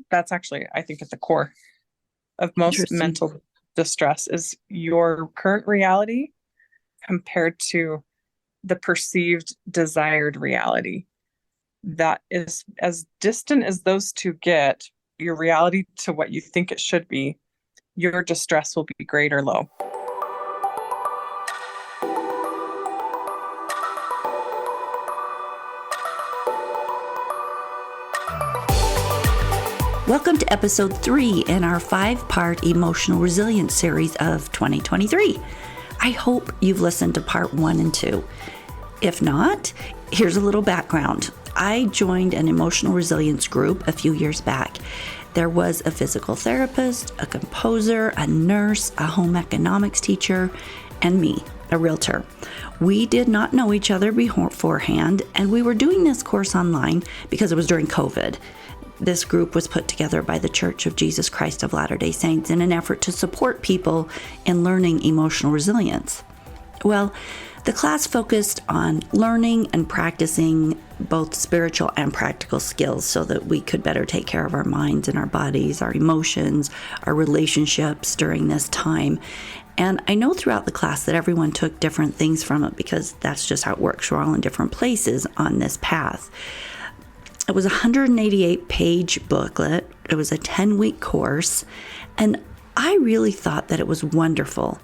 that's actually, I think, at the core of most Interesting. mental distress is your current reality compared to the perceived desired reality. That is as distant as those two get, your reality to what you think it should be, your distress will be great or low. Welcome to episode 3 in our 5-part emotional resilience series of 2023. I hope you've listened to part 1 and 2. If not, here's a little background. I joined an emotional resilience group a few years back. There was a physical therapist, a composer, a nurse, a home economics teacher, and me, a realtor. We did not know each other beforehand, and we were doing this course online because it was during COVID. This group was put together by the Church of Jesus Christ of Latter-day Saints in an effort to support people in learning emotional resilience. Well, the class focused on learning and practicing both spiritual and practical skills so that we could better take care of our minds and our bodies, our emotions, our relationships during this time. And I know throughout the class that everyone took different things from it because that's just how it works. We're all in different places on this path. It was a 188-page booklet. It was a 10-week course, and I really thought that it was wonderful.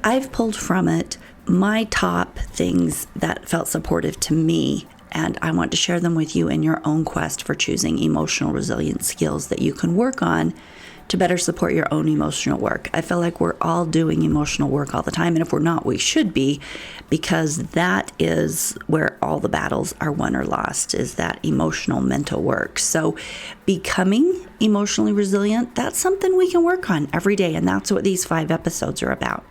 I've pulled from it my top things that felt supportive to me, and I want to share them with you in your own quest for choosing emotional resilience skills that you can work on to better support your own emotional work. I feel like we're all doing emotional work all the time, and if we're not, we should be, because that is where all the battles are won or lost, is that emotional mental work. So becoming emotionally resilient, that's something we can work on every day, and that's what these 5 episodes are about.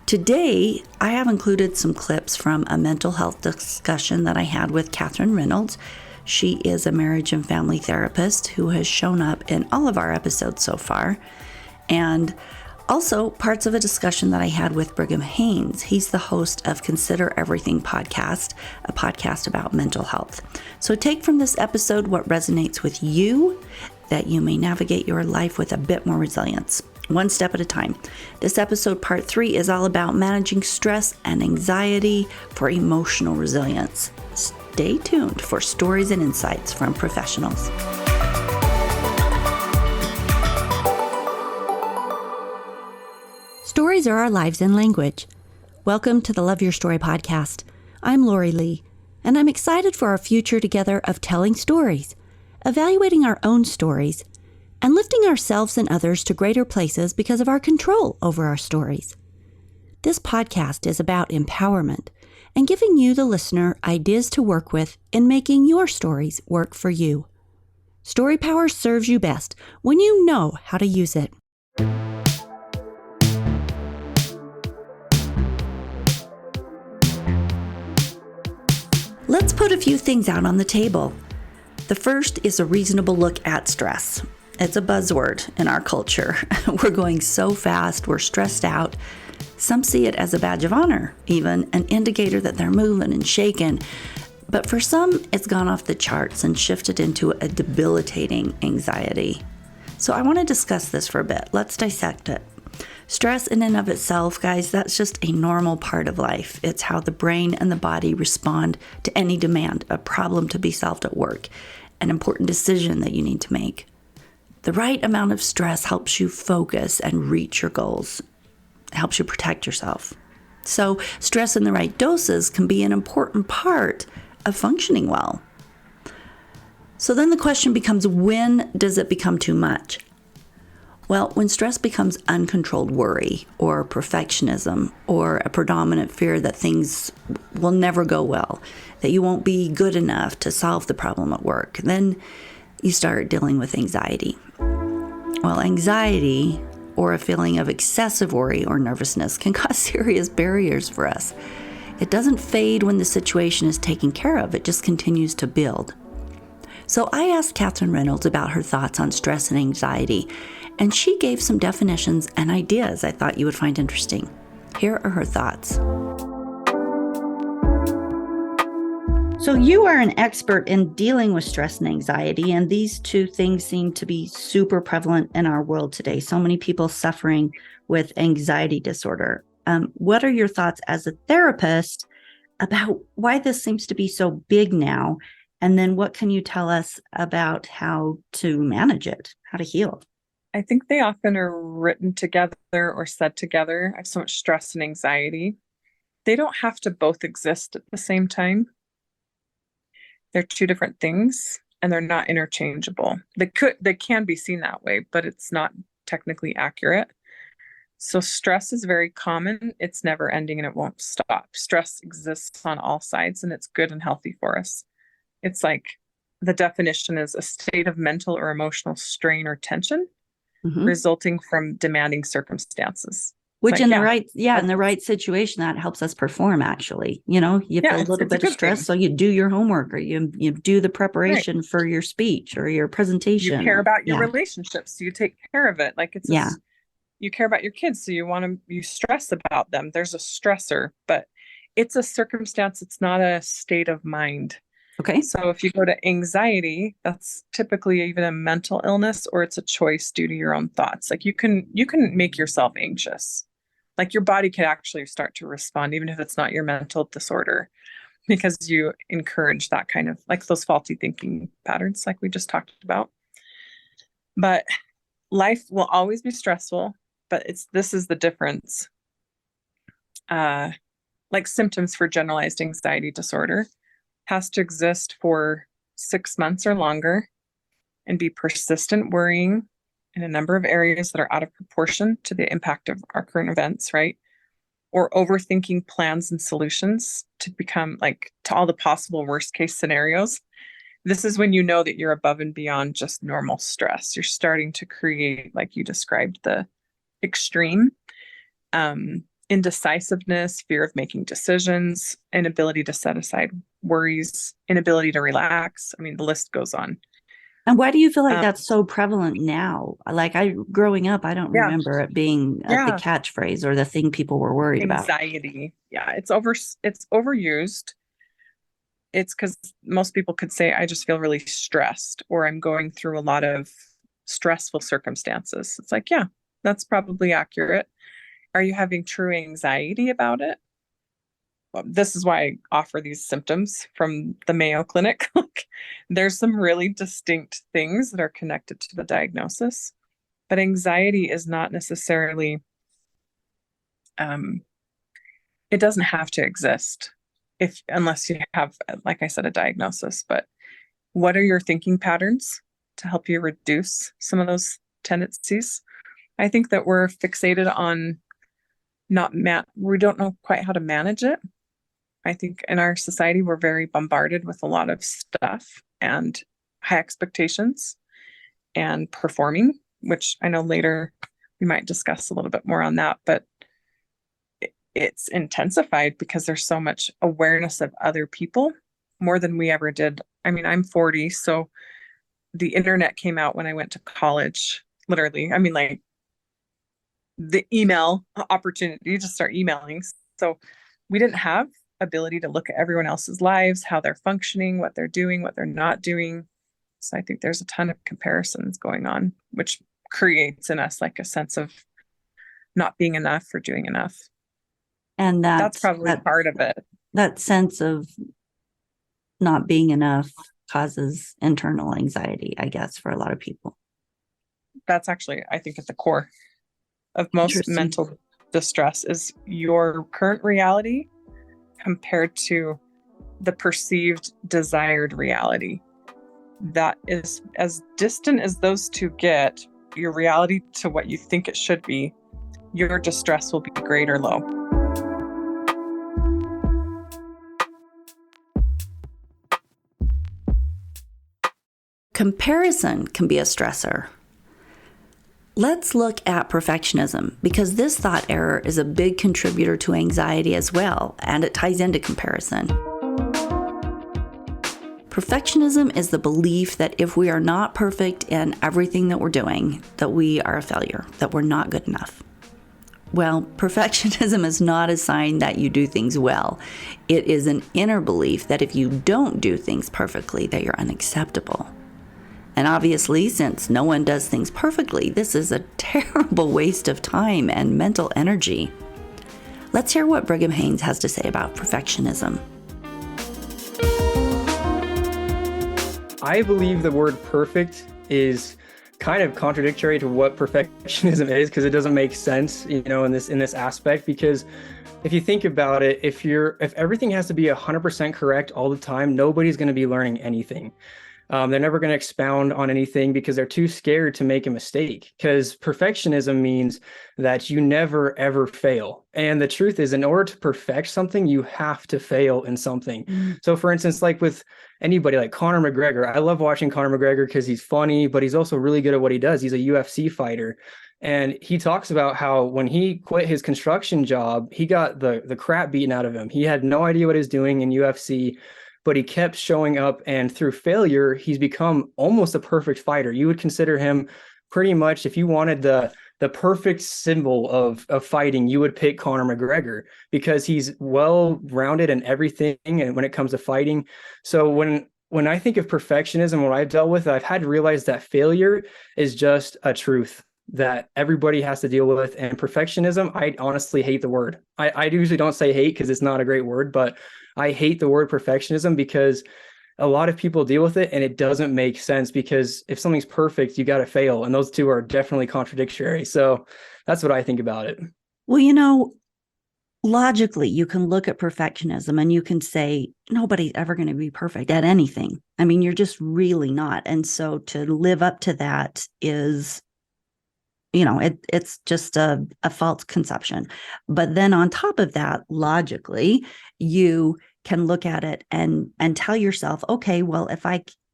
Today, I have included some clips from a mental health discussion that I had with Catherine Reynolds. She is a marriage and family therapist who has shown up in all of our episodes so far. And also parts of a discussion that I had with Brigham Haynes. He's the host of Consider Everything podcast, a podcast about mental health. So take from this episode what resonates with you, that you may navigate your life with a bit more resilience, one step at a time. This episode, part 3, is all about managing stress and anxiety for emotional resilience. Stay tuned for stories and insights from professionals. Stories are our lives in language. Welcome to the Love Your Story podcast. I'm Lori Lee, and I'm excited for our future together of telling stories, evaluating our own stories, and lifting ourselves and others to greater places because of our control over our stories. This podcast is about empowerment and giving you, the listener, ideas to work with in making your stories work for you. Story power serves you best when you know how to use it. Let's put a few things out on the table. The first is a reasonable look at stress. It's a buzzword in our culture. We're going so fast, we're stressed out. Some see it as a badge of honor, even an indicator that they're moving and shaking. But for some, it's gone off the charts and shifted into a debilitating anxiety. So I want to discuss this for a bit. Let's dissect it. Stress in and of itself, guys, that's just a normal part of life. It's how the brain and the body respond to any demand, a problem to be solved at work, an important decision that you need to make. The right amount of stress helps you focus and reach your goals, helps you protect yourself. So stress in the right doses can be an important part of functioning well. So then the question becomes, when does it become too much? Well, when stress becomes uncontrolled worry or perfectionism or a predominant fear that things will never go well, that you won't be good enough to solve the problem at work, then you start dealing with anxiety. Well, anxiety or a feeling of excessive worry or nervousness can cause serious barriers for us. It doesn't fade when the situation is taken care of, it just continues to build. So I asked Catherine Reynolds about her thoughts on stress and anxiety, and she gave some definitions and ideas I thought you would find interesting. Here are her thoughts. So you are an expert in dealing with stress and anxiety, and these two things seem to be super prevalent in our world today. So many people suffering with anxiety disorder. What are your thoughts as a therapist about why this seems to be so big now? And then what can you tell us about how to manage it, how to heal? I think they often are written together or said together. I have so much stress and anxiety. They don't have to both exist at the same time. They're two different things and they're not interchangeable. They can be seen that way, but it's not technically accurate. So stress is very common. It's never ending and it won't stop. Stress exists on all sides and it's good and healthy for us. It's like the definition is a state of mental or emotional strain or tension resulting from demanding circumstances. Which Like, in the in the right situation, that helps us perform actually. You know, you feel a little bit of stress, so you do your homework or you do the preparation for your speech or your presentation. You care about your relationships, so you take care of it. Like it's you care about your kids, so you stress about them. There's a stressor, but it's a circumstance, it's not a state of mind. Okay. So if you go to anxiety, that's typically even a mental illness or it's a choice due to your own thoughts. Like you can make yourself anxious. Like your body could actually start to respond, even if it's not your mental disorder, because you encourage that kind of like those faulty thinking patterns, like we just talked about. But life will always be stressful, but this is the difference. Like symptoms for generalized anxiety disorder has to exist for 6 months or longer and be persistent worrying in a number of areas that are out of proportion to the impact of our current events, right? Or overthinking plans and solutions to become like to all the possible worst case scenarios. This is when you know that you're above and beyond just normal stress. You're starting to create, like you described, the extreme. Indecisiveness, fear of making decisions, inability to set aside worries, inability to relax. I mean, the list goes on. And why do you feel like that's so prevalent now? Like growing up, I don't remember it being the catchphrase or the thing people were worried about. Anxiety. Yeah, it's overused. It's because most people could say, I just feel really stressed or I'm going through a lot of stressful circumstances. It's like, yeah, that's probably accurate. Are you having true anxiety about it? Well, this is why I offer these symptoms from the Mayo Clinic. There's some really distinct things that are connected to the diagnosis, but anxiety is not necessarily, it doesn't have to exist unless you have, like I said, a diagnosis. But what are your thinking patterns to help you reduce some of those tendencies? I think that we're fixated on we don't know quite how to manage it. I think in our society, we're very bombarded with a lot of stuff and high expectations and performing, which I know later we might discuss a little bit more on that, but it's intensified because there's so much awareness of other people more than we ever did. I mean, I'm 40, so the internet came out when I went to college, literally. I mean, like, the email opportunity to start emailing. So we didn't have ability to look at everyone else's lives, how they're functioning, what they're doing, what they're not doing. So I think there's a ton of comparisons going on, which creates in us like a sense of not being enough or doing enough. And that's probably part of it. That sense of not being enough causes internal anxiety, I guess, for a lot of people. That's actually, I think, at the core of most mental distress is your current reality compared to the perceived desired reality. That is as distant as those two get, your reality to what you think it should be, your distress will be great or low. Comparison can be a stressor. Let's look at perfectionism, because this thought error is a big contributor to anxiety as well, and it ties into comparison. Perfectionism is the belief that if we are not perfect in everything that we're doing, that we are a failure, that we're not good enough. Well, perfectionism is not a sign that you do things well. It is an inner belief that if you don't do things perfectly, that you're unacceptable. And obviously, since no one does things perfectly, this is a terrible waste of time and mental energy. Let's hear what Brigham Haynes has to say about perfectionism. I believe the word perfect is kind of contradictory to what perfectionism is, because it doesn't make sense, in this aspect. Because if you think about it, if everything has to be 100% correct all the time, nobody's going to be learning anything. They're never going to expound on anything because they're too scared to make a mistake, because perfectionism means that you never, ever fail. And the truth is, in order to perfect something, you have to fail in something. So for instance, like with anybody like Conor McGregor, I love watching Conor McGregor because he's funny, but he's also really good at what he does. He's a UFC fighter. And he talks about how when he quit his construction job, he got the crap beaten out of him. He had no idea what he was doing in UFC, but he kept showing up, and through failure, he's become almost a perfect fighter. You would consider him pretty much, if you wanted the perfect symbol of fighting, you would pick Conor McGregor, because he's well-rounded in everything and when it comes to fighting. So when I think of perfectionism, what I've dealt with, I've had to realize that failure is just a truth that everybody has to deal with. And perfectionism, I honestly hate the word. I usually don't say hate because it's not a great word, but I hate the word perfectionism because a lot of people deal with it and it doesn't make sense, because if something's perfect, you got to fail. And those two are definitely contradictory. So that's what I think about it. Well, logically, you can look at perfectionism and you can say, nobody's ever going to be perfect at anything. I mean, you're just really not. And so to live up to that is, it's just a false conception. But then on top of that, logically, you can look at it and tell yourself, okay, well, if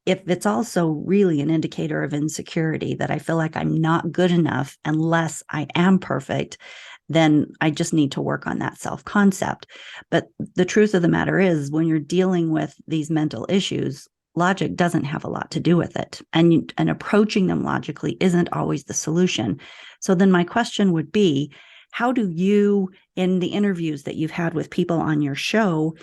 it's also really an indicator of insecurity, that I feel like I'm not good enough unless I am perfect, then I just need to work on that self-concept. But the truth of the matter is, when you're dealing with these mental issues, logic doesn't have a lot to do with it. And approaching them logically isn't always the solution. So then my question would be, how do you, in the interviews that you've had with people on your show,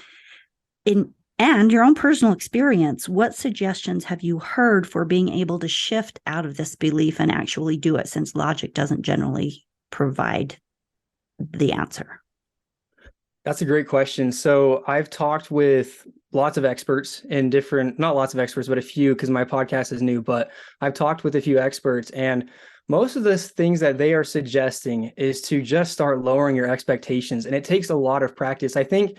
and your own personal experience, what suggestions have you heard for being able to shift out of this belief and actually do it, since logic doesn't generally provide the answer? That's a great question. So I've talked with lots of experts in different, not lots of experts, but a few, because my podcast is new, but I've talked with a few experts, and most of the things that they are suggesting is to just start lowering your expectations. And it takes a lot of practice. I think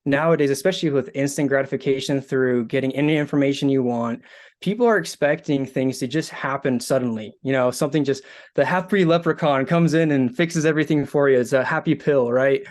nowadays, especially with instant gratification through getting any information you want, people are expecting things to just happen suddenly. Something just, the happy leprechaun comes in and fixes everything for you. It's a happy pill, right?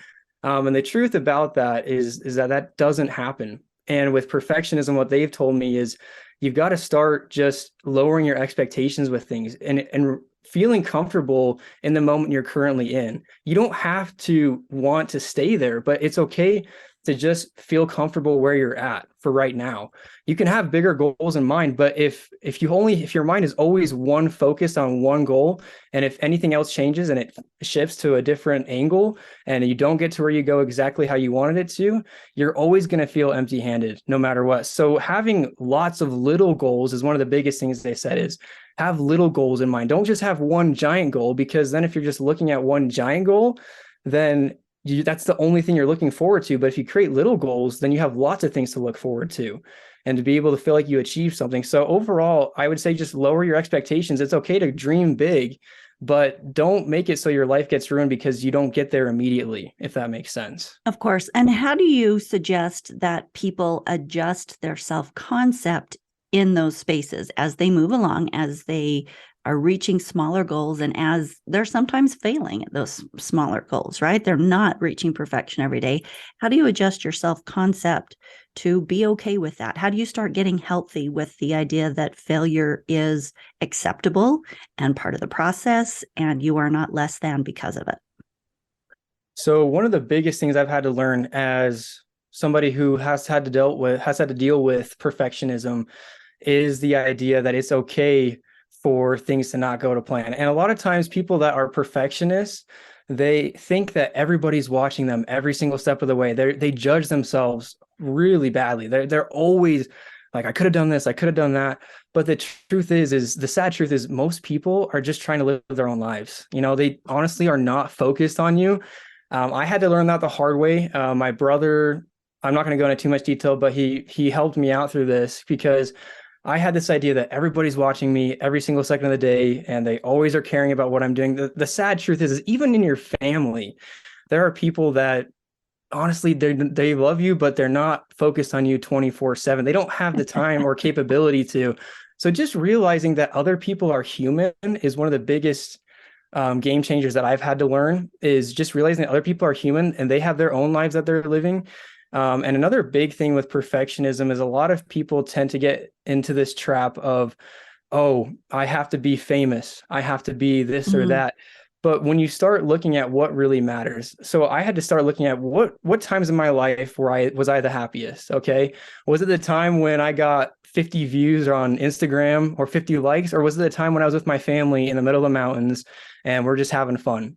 And the truth about that is that doesn't happen. And with perfectionism, what they've told me is you've got to start just lowering your expectations with things and feeling comfortable in the moment you're currently in. You don't have to want to stay there, but it's okay to just feel comfortable where you're at for right now. You can have bigger goals in mind, but if your mind is always one focused on one goal, and if anything else changes and it shifts to a different angle and you don't get to where you go exactly how you wanted it to, you're always going to feel empty-handed no matter what. So having lots of little goals is one of the biggest things they said, is have little goals in mind. Don't just have one giant goal, because then if you're just looking at one giant goal, then that's the only thing you're looking forward to. But if you create little goals, then you have lots of things to look forward to and to be able to feel like you achieved something. So overall, I would say just lower your expectations. It's okay to dream big, but don't make it so your life gets ruined because you don't get there immediately, if that makes sense. Of course. And how do you suggest that people adjust their self-concept in those spaces as they move along, as they are reaching smaller goals, and as they're sometimes failing at those smaller goals, right? They're not reaching perfection every day. How do you adjust your self-concept to be okay with that? How do you start getting healthy with the idea that failure is acceptable and part of the process, and you are not less than because of it? So one of the biggest things I've had to learn as somebody who has had to deal with perfectionism is the idea that it's okay for things to not go to plan. And a lot of times people that are perfectionists, they think that everybody's watching them every single step of the way. They judge themselves really badly. They're always like, I could have done this, I could have done that. But the truth is the sad truth is most people are just trying to live their own lives. They honestly are not focused on you. I had to learn that the hard way. My brother, I'm not going to go into too much detail, but he helped me out through this because I had this idea that everybody's watching me every single second of the day and they always are caring about what I'm doing. The sad truth is even in your family, there are people that honestly they love you, but they're not focused on you 24/7. They don't have the time or capability to. So just realizing that other people are human is one of the biggest game changers that I've had to learn, is just realizing that other people are human and they have their own lives that they're living. And another big thing with perfectionism is a lot of people tend to get into this trap of, oh, I have to be famous, I have to be this or that. But when you start looking at what really matters, so I had to start looking at what times in my life where I was the happiest. Okay, was it the time when I got 50 views on Instagram or 50 likes, or was it the time when I was with my family in the middle of the mountains and we're just having fun?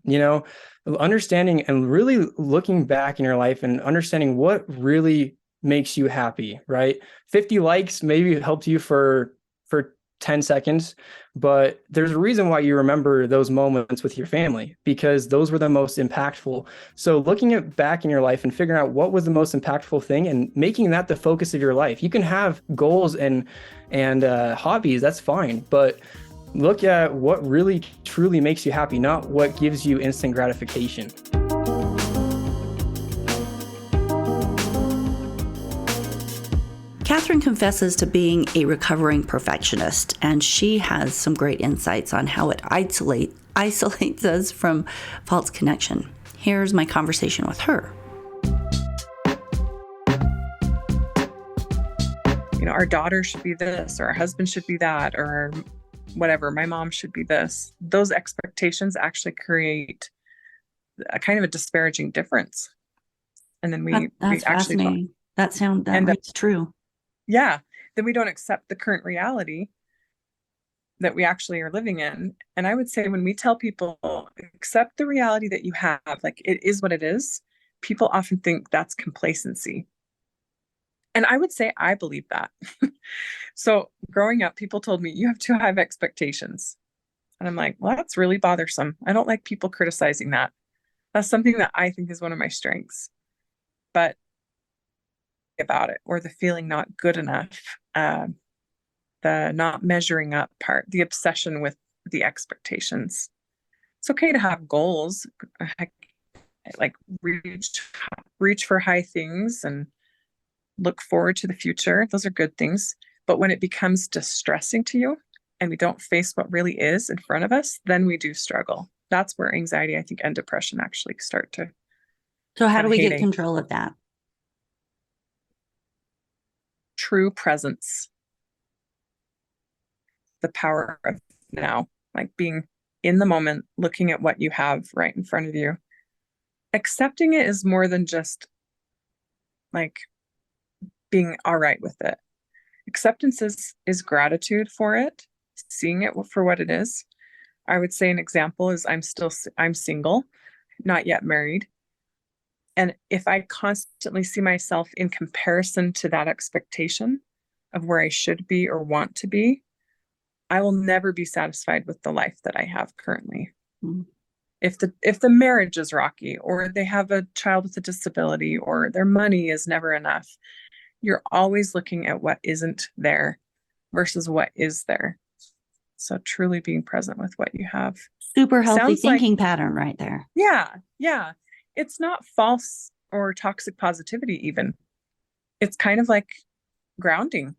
Understanding and really looking back in your life and understanding what really makes you happy, right? 50 likes maybe helped you for 10 seconds, but there's a reason why you remember those moments with your family, because those were the most impactful. So looking at back in your life and figuring out what was the most impactful thing and making that the focus of your life. You can have goals and hobbies, that's fine, but look at what really truly makes you happy, not what gives you instant gratification. Catherine confesses to being a recovering perfectionist, and she has some great insights on how it isolates us from false connection. Here's my conversation with her. Our daughter should be this, or our husband should be that, or whatever, my mom should be this. Those expectations actually create a kind of a disparaging difference. And then we that's actually fascinating. That's true. Yeah. Then we don't accept the current reality that we actually are living in. And I would say when we tell people, accept the reality that you have, like it is what it is, people often think that's complacency. And I would say I believe that. So growing up, people told me, you have too high of expectations. And I'm like, well, that's really bothersome. I don't like people criticizing that. That's something that I think is one of my strengths. But about it, or the feeling not good enough, the not measuring up part, the obsession with the expectations. It's okay to have goals, like reach for high things and look forward to the future. Those are good things. But when it becomes distressing to you and we don't face what really is in front of us, then we do struggle. That's where anxiety, I think, and depression actually start to. So how do we get control of that? True presence. The power of now, like being in the moment, looking at what you have right in front of you. Accepting it is more than just like being all right with it. Acceptance is gratitude for it, seeing it for what it is. I would say an example is I'm single, not yet married. And if I constantly see myself in comparison to that expectation of where I should be or want to be, I will never be satisfied with the life that I have currently. Mm-hmm. If the marriage is rocky, or they have a child with a disability, or their money is never enough, you're always looking at what isn't there versus what is there. So truly being present with what you have. Super healthy thinking pattern right there. Yeah. Yeah. It's not false or toxic positivity even. It's kind of like grounding.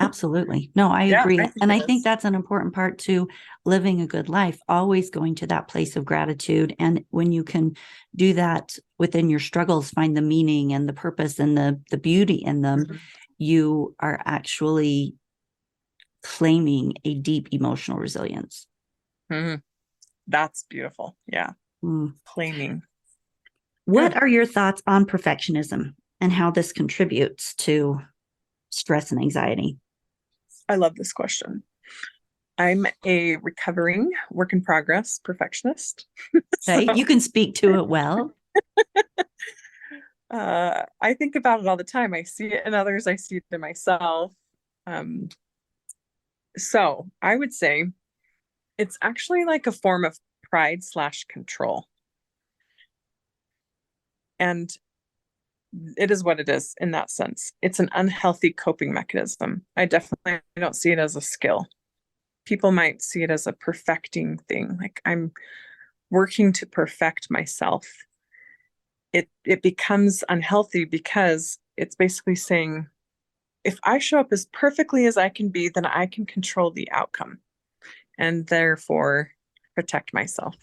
Absolutely. No, I agree. And I think that's an important part to living a good life, always going to that place of gratitude. And when you can do that within your struggles, find the meaning and the purpose and the beauty in them, mm-hmm. you are actually claiming a deep emotional resilience. Mm-hmm. That's beautiful. Yeah. Claiming. What are your thoughts on perfectionism and how this contributes to stress and anxiety? I love this question. I'm a recovering work in progress perfectionist. So, Okay, you can speak to it well. I think about it all the time. I see it in others, I see it in myself. Um, so I would say it's actually like a form of pride slash control. And it is what it is in that sense. It's an unhealthy coping mechanism. I definitely don't see it as a skill. People might see it as a perfecting thing. Like I'm working to perfect myself. It becomes unhealthy because it's basically saying, if I show up as perfectly as I can be, then I can control the outcome and therefore protect myself.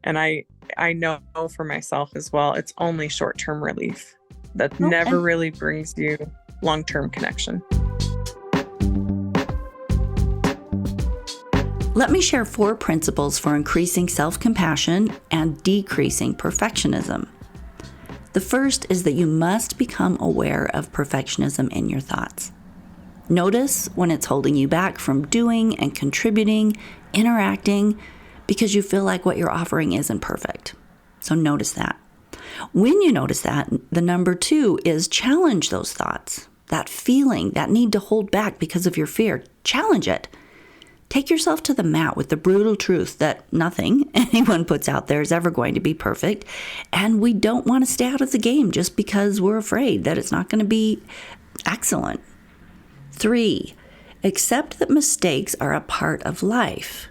And I know for myself as well, it's only short-term relief. That Okay. never really brings you long-term connection. Let me share 4 principles for increasing self-compassion and decreasing perfectionism. The first is that you must become aware of perfectionism in your thoughts. Notice when it's holding you back from doing and contributing, interacting, because you feel like what you're offering isn't perfect. So notice that. When you notice that, the number 2 is challenge those thoughts. That feeling, that need to hold back because of your fear, challenge it. Take yourself to the mat with the brutal truth that nothing anyone puts out there is ever going to be perfect, and we don't want to stay out of the game just because we're afraid that it's not going to be excellent. 3, accept that mistakes are a part of life.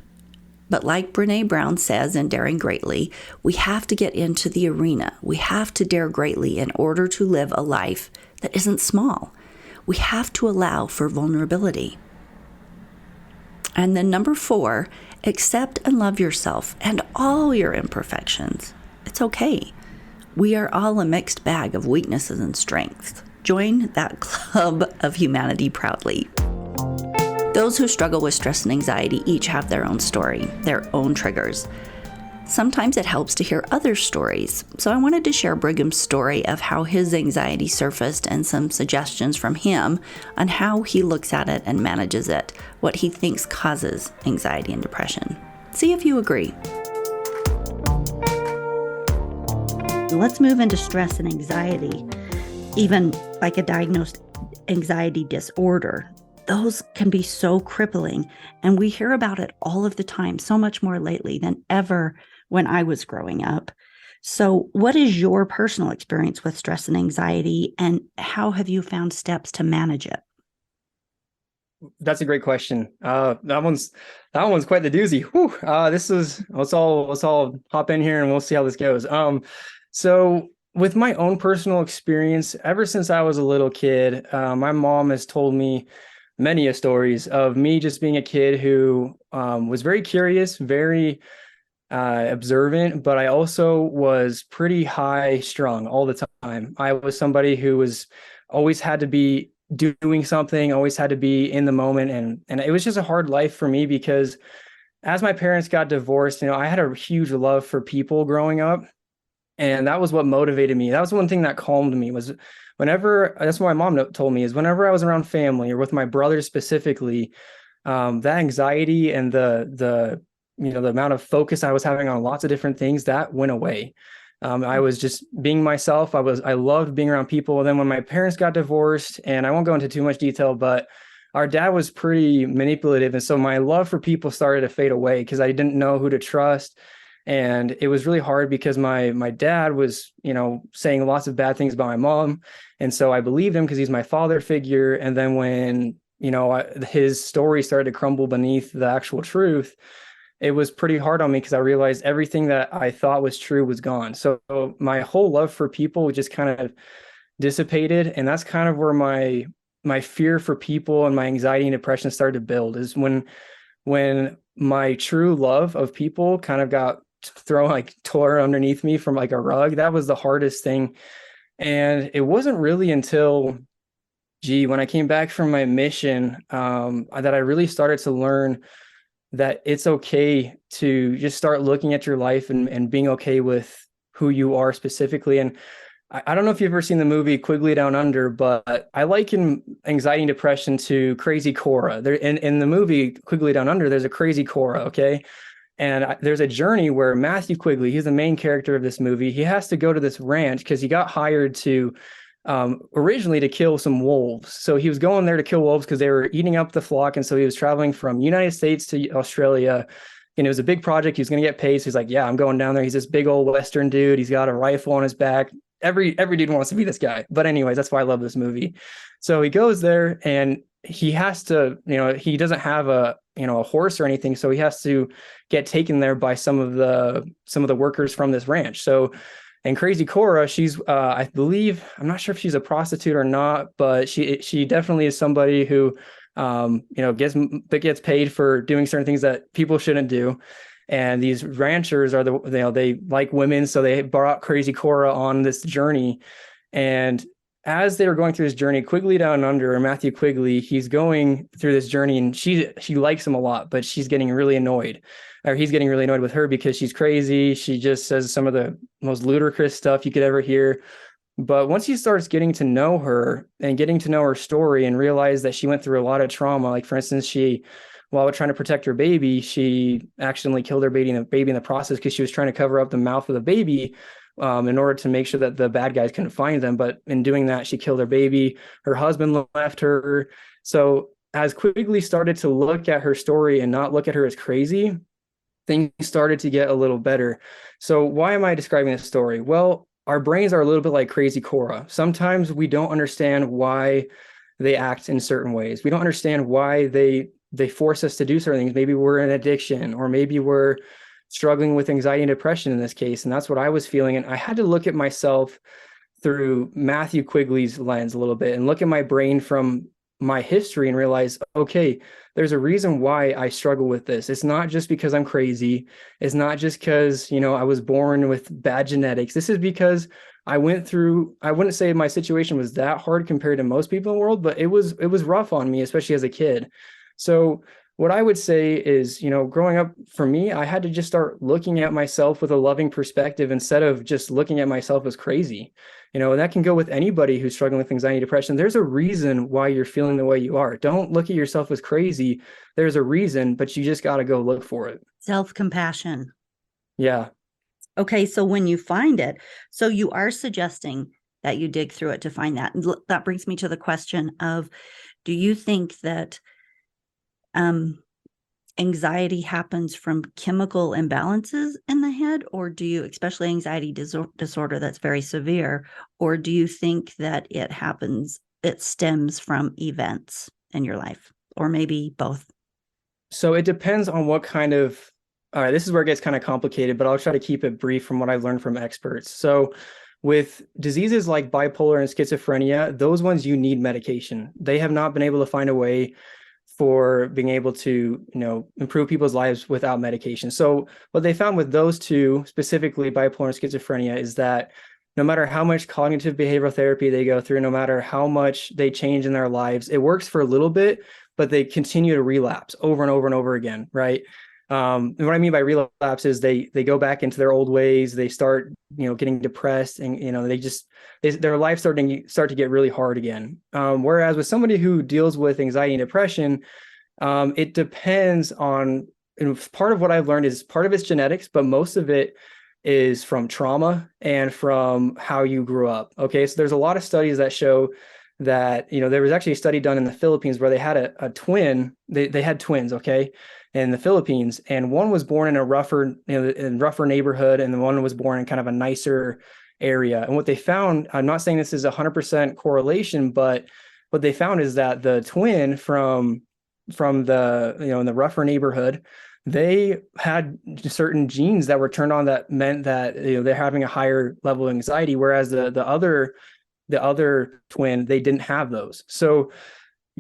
But like Brené Brown says in Daring Greatly, we have to get into the arena. We have to dare greatly in order to live a life that isn't small. We have to allow for vulnerability. And then number 4, accept and love yourself and all your imperfections. It's okay. We are all a mixed bag of weaknesses and strengths. Join that club of humanity proudly. Those who struggle with stress and anxiety each have their own story, their own triggers. Sometimes it helps to hear other stories, so I wanted to share Brigham's story of how his anxiety surfaced and some suggestions from him on how he looks at it and manages it, what he thinks causes anxiety and depression. See if you agree. Let's move into stress and anxiety, even like a diagnosed anxiety disorder. Those can be so crippling, and we hear about it all of the time, so much more lately than ever when I was growing up. So what is your personal experience with stress and anxiety, and how have you found steps to manage it? That's a great question. That one's quite the doozy. Whew. Let's all hop in here and we'll see how this goes. So with my own personal experience, ever since I was a little kid, my mom has told me many a stories of me just being a kid who was very curious, very observant, but I also was pretty high strung all the time. I was somebody who was always had to be doing something, always had to be in the moment. And it was just a hard life for me because as my parents got divorced, I had a huge love for people growing up. And that was what motivated me. That was one thing that calmed me was whenever, that's what my mom told me, is whenever I was around family or with my brothers specifically, that anxiety and the amount of focus I was having on lots of different things, that went away. I was just being myself. I loved being around people. And then when my parents got divorced, and I won't go into too much detail, but our dad was pretty manipulative. And so my love for people started to fade away because I didn't know who to trust. And it was really hard because my dad was, saying lots of bad things about my mom. And so I believed him because he's my father figure. And then when, his story started to crumble beneath the actual truth, it was pretty hard on me because I realized everything that I thought was true was gone. So my whole love for people just kind of dissipated. And that's kind of where my fear for people and my anxiety and depression started to build, is when my true love of people kind of got tore underneath me from like a rug. That was the hardest thing. And it wasn't really until when I came back from my mission, that I really started to learn that it's okay to just start looking at your life and being okay with who you are specifically. And I don't know if you've ever seen the movie Quigley Down Under, but I liken anxiety and depression to Crazy Cora. There in the movie Quigley Down Under, there's a crazy Cora, okay? And there's a journey where Matthew Quigley, he's the main character of this movie. He has to go to this ranch because he got hired to originally to kill some wolves. So he was going there to kill wolves because they were eating up the flock. And so he was traveling from United States to Australia. And it was a big project. He was going to get paid. So he's like, yeah, I'm going down there. He's this big old Western dude. He's got a rifle on his back. Every dude wants to be this guy. But anyways, that's why I love this movie. So he goes there and he has to, he doesn't have a horse or anything. So he has to get taken there by some of the workers from this ranch. So, and Crazy Cora, she's I believe, I'm not sure if she's a prostitute or not, but she definitely is somebody who gets paid for doing certain things that people shouldn't do. And these ranchers are they like women, so they brought Crazy Cora on this journey. And as they were going through this journey, Quigley Down Under, or Matthew Quigley, he's going through this journey, and she likes him a lot, but she's getting really annoyed, or he's getting really annoyed with her because she's crazy. She just says some of the most ludicrous stuff you could ever hear. But once he starts getting to know her and getting to know her story and realize that she went through a lot of trauma, like for instance, while trying to protect her baby, she accidentally killed her baby in the process because she was trying to cover up the mouth of the baby in order to make sure that the bad guys couldn't find them. But in doing that, she killed her baby. Her husband left her. So as Quigley started to look at her story and not look at her as crazy, things started to get a little better. So why am I describing this story? Well, our brains are a little bit like Crazy Cora. Sometimes we don't understand why they act in certain ways. We don't understand why they force us to do certain things. Maybe we're in addiction, or maybe we're struggling with anxiety and depression in this case. And that's what I was feeling. And I had to look at myself through Matthew Quigley's lens a little bit and look at my brain from my history and realize, okay, there's a reason why I struggle with this. It's not just because I'm crazy. It's not just because, I was born with bad genetics. This is because I wouldn't say my situation was that hard compared to most people in the world, but it was rough on me, especially as a kid. So what I would say is, growing up for me, I had to just start looking at myself with a loving perspective instead of just looking at myself as crazy. And that can go with anybody who's struggling with anxiety, depression. There's a reason why you're feeling the way you are. Don't look at yourself as crazy. There's a reason, but you just got to go look for it. Self-compassion. Yeah. Okay, so when you find it, so you are suggesting that you dig through it to find that. That brings me to the question of, do you think that anxiety happens from chemical imbalances in the head, or do you, especially anxiety disorder that's very severe, or do you think that it stems from events in your life, or maybe both? So it depends on what kind of, all right, this is where it gets kind of complicated, but I'll try to keep it brief from what I've learned from experts. So with diseases like bipolar and schizophrenia, those ones you need medication. They have not been able to find a way for being able to, improve people's lives without medication. So what they found with those two, specifically bipolar and schizophrenia, is that no matter how much cognitive behavioral therapy they go through, no matter how much they change in their lives, it works for a little bit, but they continue to relapse over and over and over again, right? And what I mean by relapse is they go back into their old ways. They start, getting depressed, and their life start to get really hard again. Whereas with somebody who deals with anxiety and depression, it depends on. And part of what I've learned is part of it's genetics, but most of it is from trauma and from how you grew up. Okay, so there's a lot of studies that show that there was actually a study done in the Philippines where they had a twin. They had twins. Okay. In the Philippines, and one was born in a rougher neighborhood, and the one was born in kind of a nicer area. And what they found, I'm not saying this is 100% correlation, but what they found is that the twin from the in the rougher neighborhood, they had certain genes that were turned on that meant that they're having a higher level of anxiety, whereas the other twin, they didn't have those. So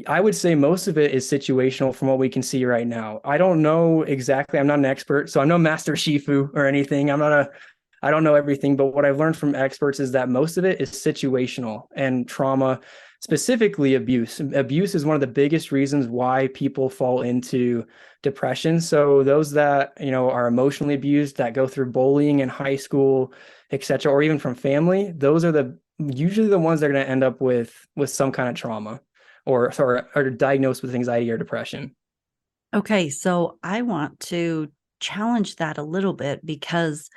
I would say most of it is situational from what we can see right now. I don't know exactly. I'm not an expert, so I'm no master Shifu or anything. I'm not I don't know everything, but what I've learned from experts is that most of it is situational, and trauma, specifically abuse. Abuse is one of the biggest reasons why people fall into depression. So those that, are emotionally abused, that go through bullying in high school, etc., or even from family, those are usually the ones that are going to end up with some kind of trauma, or are diagnosed with anxiety or depression. Okay, so I want to challenge that a little bit, because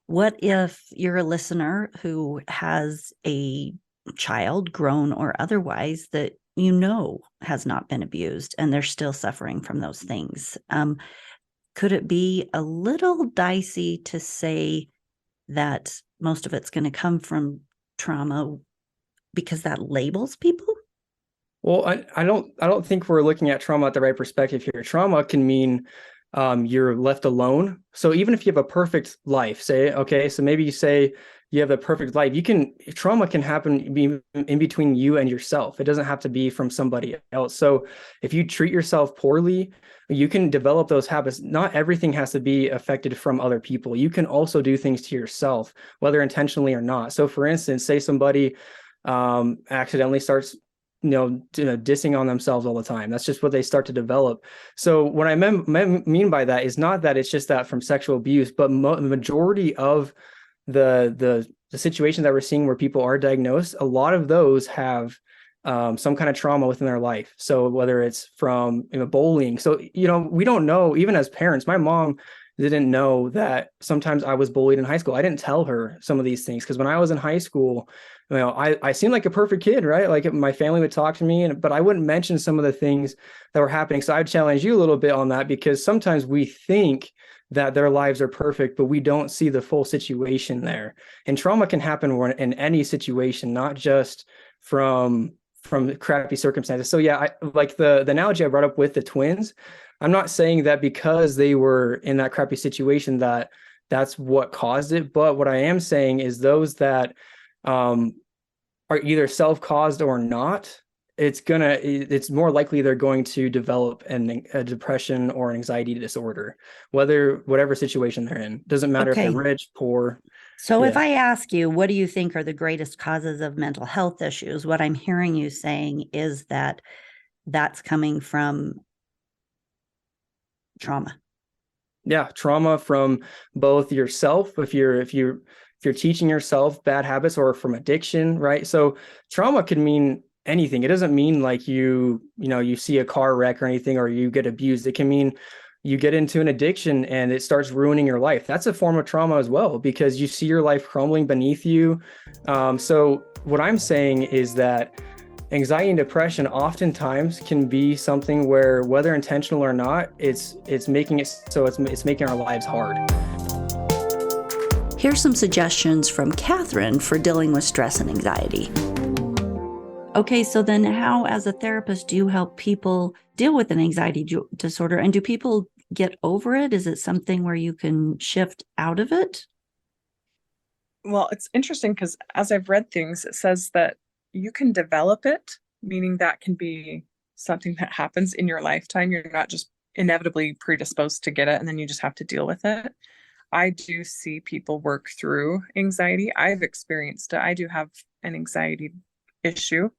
what if you're a listener who has a child, grown or otherwise, that has not been abused and they're still suffering from those things? Could it be a little dicey to say that most of it's going to come from trauma because that labels people? Well, I don't think we're looking at trauma at the right perspective here. Trauma can mean you're left alone. So even if you have a perfect life, so maybe you say you have a perfect life, trauma can happen in between you and yourself. It doesn't have to be from somebody else. So if you treat yourself poorly, you can develop those habits. Not everything has to be affected from other people. You can also do things to yourself, whether intentionally or not. So for instance, say somebody accidentally starts dissing on themselves all the time. That's just what they start to develop. So what I mean by that is not that it's just that from sexual abuse, but the majority of the situations that we're seeing where people are diagnosed, a lot of those have some kind of trauma within their life. So whether it's from bullying, so we don't know. Even as parents, my mom didn't know that sometimes I was bullied in high school. I didn't tell her some of these things because when I was in high school, I seemed like a perfect kid, right? Like my family would talk to me, but I wouldn't mention some of the things that were happening. So I'd challenge you a little bit on that, because sometimes we think that their lives are perfect, but we don't see the full situation there. And trauma can happen in any situation, not just from crappy circumstances. So yeah, like the analogy I brought up with the twins, I'm not saying that because they were in that crappy situation that's what caused it. But what I am saying is those that are either self-caused or not, it's more likely they're going to develop a depression or an anxiety disorder, whatever situation they're in. Doesn't matter if they're rich, poor. So if I ask you, what do you think are the greatest causes of mental health issues? What I'm hearing you saying is that that's coming from trauma. Yeah, trauma from both yourself, if you're teaching yourself bad habits, or from addiction, right? So trauma can mean anything. It doesn't mean like you see a car wreck or anything, or you get abused. It can mean you get into an addiction and it starts ruining your life. That's a form of trauma as well, because you see your life crumbling beneath you. So what I'm saying is that anxiety and depression oftentimes can be something where, whether intentional or not, it's making it so it's making our lives hard. Here's some suggestions from Catherine for dealing with stress and anxiety. Okay, so then how, as a therapist, do you help people deal with an anxiety disorder? And do people get over it? Is it something where you can shift out of it? Well, it's interesting because as I've read things, it says that you can develop it, meaning that can be something that happens in your lifetime. You're not just inevitably predisposed to get it and then you just have to deal with it. I do see people work through anxiety. I've experienced it. I do have an anxiety issue.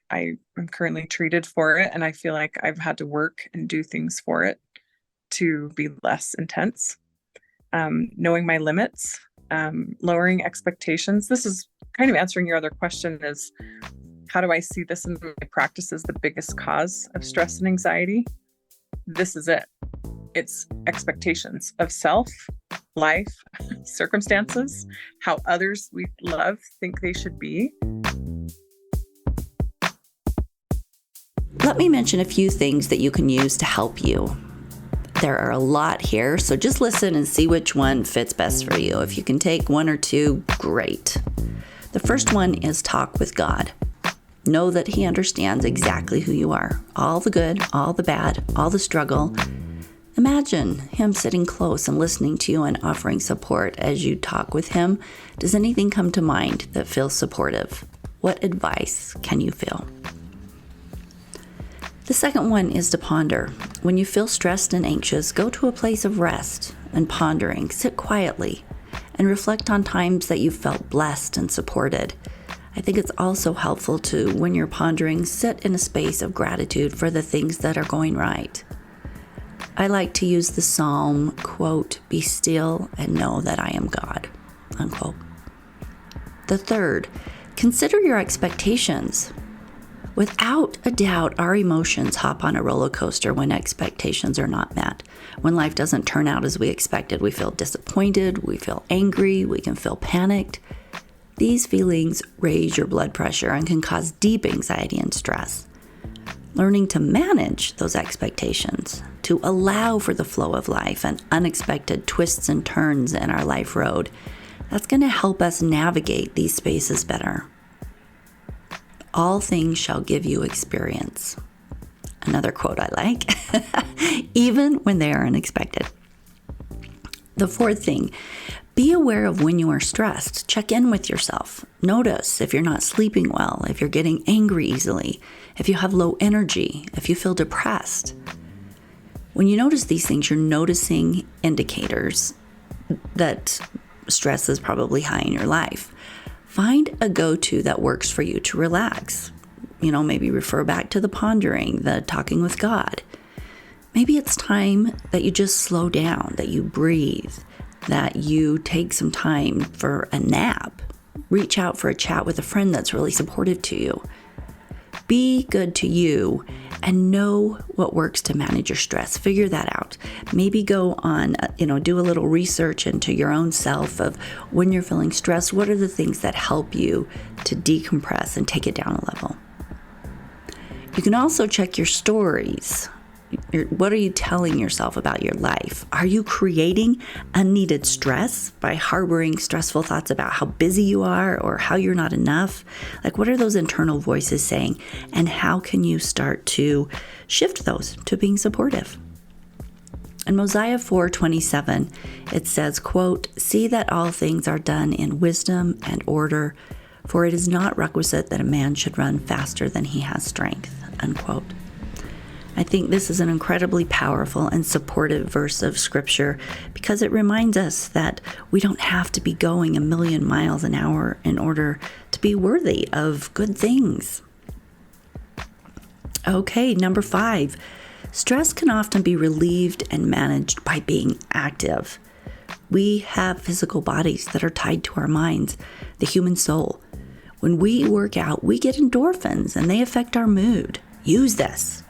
I am currently treated for it, and I feel like I've had to work and do things for it to be less intense. Knowing my limits, lowering expectations. This is kind of answering your other question, is how do I see this in my practice as the biggest cause of stress and anxiety? This is it. It's expectations of self, life, circumstances, how others we love think they should be. Let me mention a few things that you can use to help you. There are a lot here, so just listen and see which one fits best for you. If you can take one or two, great. The first one is talk with God. Know that He understands exactly who you are. All the good, all the bad, all the struggle. Imagine Him sitting close and listening to you and offering support as you talk with Him. Does anything come to mind that feels supportive? What advice can you feel? The second one is to ponder. When you feel stressed and anxious, go to a place of rest and pondering. Sit quietly and reflect on times that you felt blessed and supported. I think it's also helpful to, when you're pondering, sit in a space of gratitude for the things that are going right. I like to use the psalm, quote, "Be still and know that I am God," unquote. The third, consider your expectations. Without a doubt, our emotions hop on a roller coaster when expectations are not met. When life doesn't turn out as we expected, we feel disappointed, we feel angry, we can feel panicked. These feelings raise your blood pressure and can cause deep anxiety and stress. Learning to manage those expectations, to allow for the flow of life and unexpected twists and turns in our life road, that's going to help us navigate these spaces better. All things shall give you experience. Another quote I like, even when they are unexpected. The fourth thing, be aware of when you are stressed. Check in with yourself. Notice if you're not sleeping well, if you're getting angry easily, if you have low energy, if you feel depressed. When you notice these things, you're noticing indicators that stress is probably high in your life. Find a go-to that works for you to relax. Maybe refer back to the pondering, the talking with God. Maybe it's time that you just slow down, that you breathe, that you take some time for a nap. Reach out for a chat with a friend that's really supportive to you. Be good to you and know what works to manage your stress. Figure that out. Maybe go on, do a little research into your own self of when you're feeling stressed, what are the things that help you to decompress and take it down a level. You can also check your stories. What are you telling yourself about your life? Are you creating unneeded stress by harboring stressful thoughts about how busy you are or how you're not enough? What are those internal voices saying? And how can you start to shift those to being supportive? In Mosiah 4:27, it says, quote, "See that all things are done in wisdom and order, for it is not requisite that a man should run faster than he has strength," unquote. I think this is an incredibly powerful and supportive verse of Scripture because it reminds us that we don't have to be going a million miles an hour in order to be worthy of good things. Okay, number 5, stress can often be relieved and managed by being active. We have physical bodies that are tied to our minds, the human soul. When we work out, we get endorphins and they affect our mood. Use this.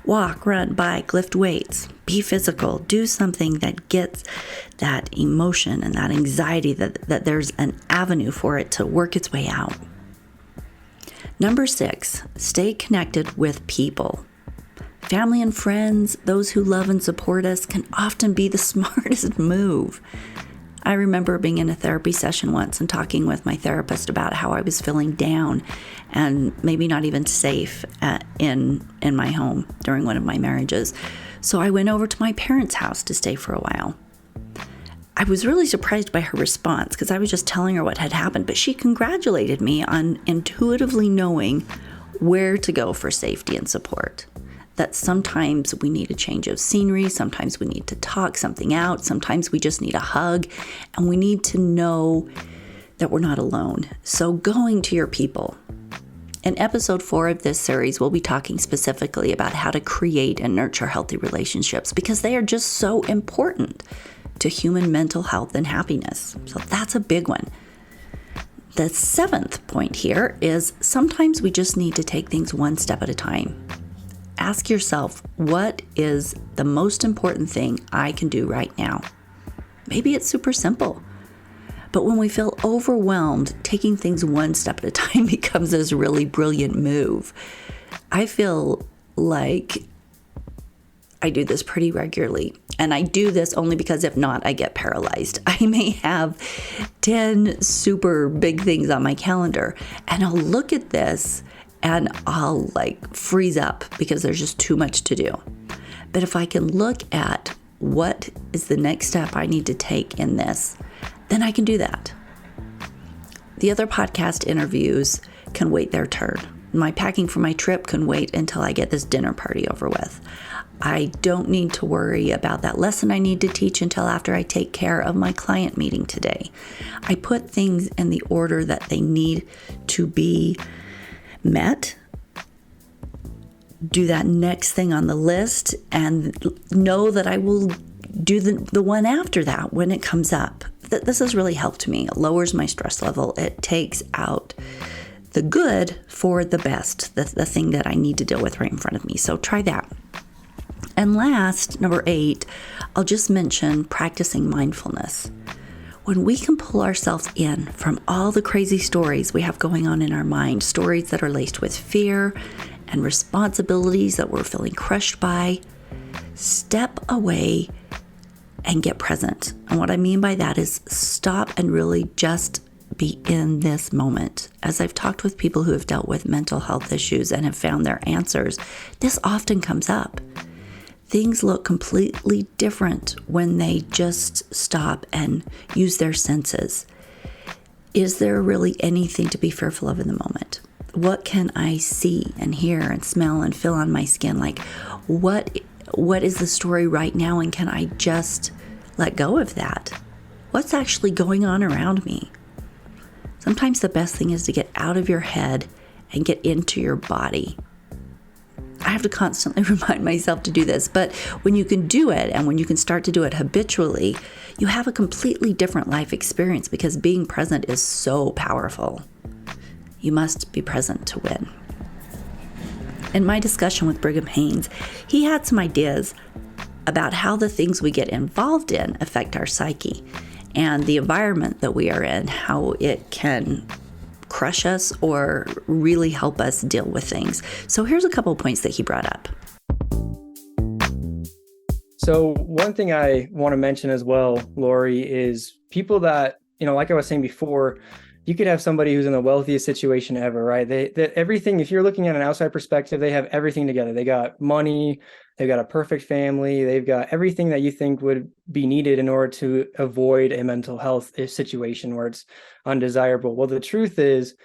Walk, run, bike, lift weights, be physical, do something that gets that emotion and that anxiety, that there's an avenue for it to work its way out. Number 6, stay connected with people. Family and friends, those who love and support us, can often be the smartest move. I remember being in a therapy session once and talking with my therapist about how I was feeling down and maybe not even safe in my home during one of my marriages. So I went over to my parents' house to stay for a while. I was really surprised by her response because I was just telling her what had happened, but she congratulated me on intuitively knowing where to go for safety and support. That sometimes we need a change of scenery, sometimes we need to talk something out, sometimes we just need a hug, and we need to know that we're not alone. So going to your people. In episode 4 of this series, we'll be talking specifically about how to create and nurture healthy relationships because they are just so important to human mental health and happiness. So that's a big one. The 7th point here is sometimes we just need to take things one step at a time. Ask yourself, what is the most important thing I can do right now? Maybe it's super simple, but when we feel overwhelmed, taking things one step at a time becomes this really brilliant move. I feel like I do this pretty regularly, and I do this only because if not, I get paralyzed. I may have 10 super big things on my calendar, and I'll look at this and I'll freeze up because there's just too much to do. But if I can look at what is the next step I need to take in this, then I can do that. The other podcast interviews can wait their turn. My packing for my trip can wait until I get this dinner party over with. I don't need to worry about that lesson I need to teach until after I take care of my client meeting today. I put things in the order that they need to be met, do that next thing on the list, and know that I will do the one after that when it comes up. This has really helped me. It lowers my stress level. It takes out the good for the best, the thing that I need to deal with right in front of me. So try that. And last, number 8, I'll just mention practicing mindfulness. When we can pull ourselves in from all the crazy stories we have going on in our mind, stories that are laced with fear and responsibilities that we're feeling crushed by, step away and get present. And what I mean by that is stop and really just be in this moment. As I've talked with people who have dealt with mental health issues and have found their answers, this often comes up. Things look completely different when they just stop and use their senses. Is there really anything to be fearful of in the moment? What can I see and hear and smell and feel on my skin? Like, what is the story right now, and can I just let go of that? What's actually going on around me? Sometimes the best thing is to get out of your head and get into your body. I have to constantly remind myself to do this, but when you can do it and when you can start to do it habitually, you have a completely different life experience because being present is so powerful. You must be present to win. In my discussion with Brigham Haynes, he had some ideas about how the things we get involved in affect our psyche and the environment that we are in, how it can crush us or really help us deal with things. So here's a couple of points that he brought up. So one thing I want to mention as well, Lori, is people that, like I was saying before, you could have somebody who's in the wealthiest situation ever, right? Everything, if you're looking at an outside perspective, they have everything together. They got money, they've got a perfect family, they've got everything that you think would be needed in order to avoid a mental health situation where it's undesirable. Well, the truth is